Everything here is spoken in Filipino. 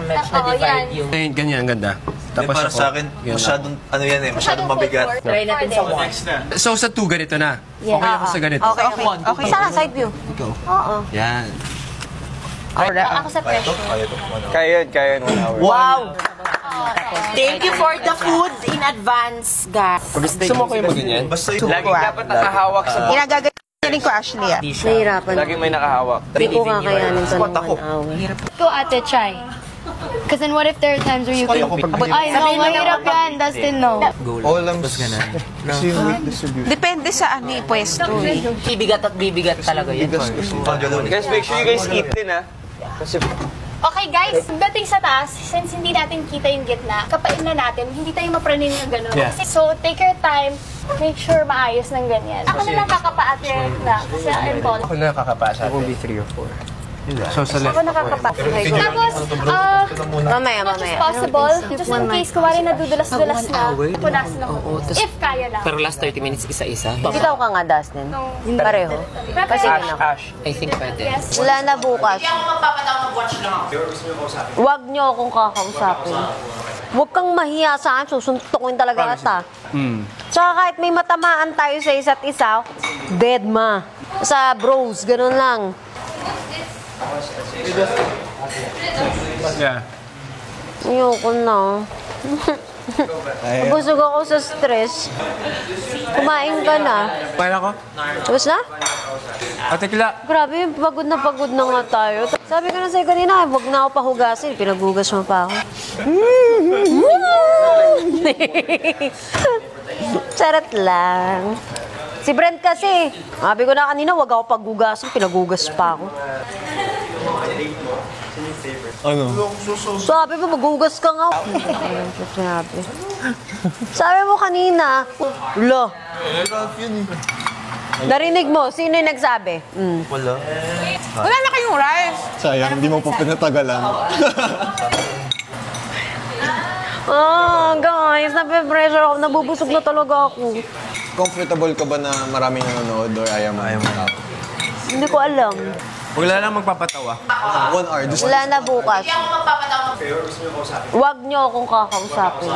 match na divide yung... Ganyan, ganda. Tapos para sa akin, masyadong, ano yan eh, masyadong mabigat. Try natin sa 1. So sa 2, ganito na? Okay ako sa ganito? Okay. Sana side view. Ikaw? Oo. Yan. Ako sa pressure. Kaya yun. Wow! Thank you for the food in advance, guys. Gusto mo ko yung ganyan? Basta yung... Lagi dapat nakahawak sa buhok. Ginagagalin ko, Ashley. Nahirapan. Lagi may nakahawak. Hindi ko kakayanin sa ng 1 hour. Go ate, try. Because then what if there are times where you can... Ay, no, mahirap yan. Dustin, no. All lang kasi yung weight distribution. Depende sa ano pwesto eh. Bibigat at bibigat talaga yan. Guys, make sure you guys eat din, ha? Kasi... Okay guys, dating sa taas, since hindi natin kita yung gitna, kapain na natin, hindi tayo mapranin ng gano'n. So, take your time, make sure maayos ng ganyan. Ako na lang kakapa ate na, kasi I'm tall. Ako na kakapa sa atin. It will be 3 or 4. So sa left. Ako nakakapa. Tapos, Mamaya. as much as possible, just in case, kuwari nadudulas-dulas na, punasan ako. If kaya lang. Pero last 30 minutes, isa-isa. Bitaw ka nga, Dustin. Pareho. Kasi Ash, I think pwede. wala na bukas. Huwag niyo akong kakausapin. Huwag kang mahiya sa akin, susuntukin talaga ata. Tsaka kahit may matamaan tayo sa isa't isa, dead ma. Sa bros, ganun lang. Yeah. Ayoko na. Busog ako sa stress. Kumain ka na. Kumain ako? Tapos na? Ate Kila. Grabe, pagod na nga tayo. Sabi ko na sa'yo kanina, huwag na ako pahugasin. Pinaghugas mo pa ako. Charot lang. Si Brent kasi, sabi ko na kanina, huwag ako paghugasin. Pinaghugas pa ako. Ano? Sabi mo, maghugas ka nga. Sabi mo kanina, ulo. Narinig mo, sino yung nagsabi? Wala. Wala na kayong rice. Sayang, hindi mo pa pinatagalan. Guys, nape-pressure ako. Nabubusog na talaga ako. Comfortable ka ba na maraming nanonood or ayaw mo? Hindi ko alam. Wala lang magpapatawa. 1 hour. Wala na bukas. Huwag niyo akong kakausapin.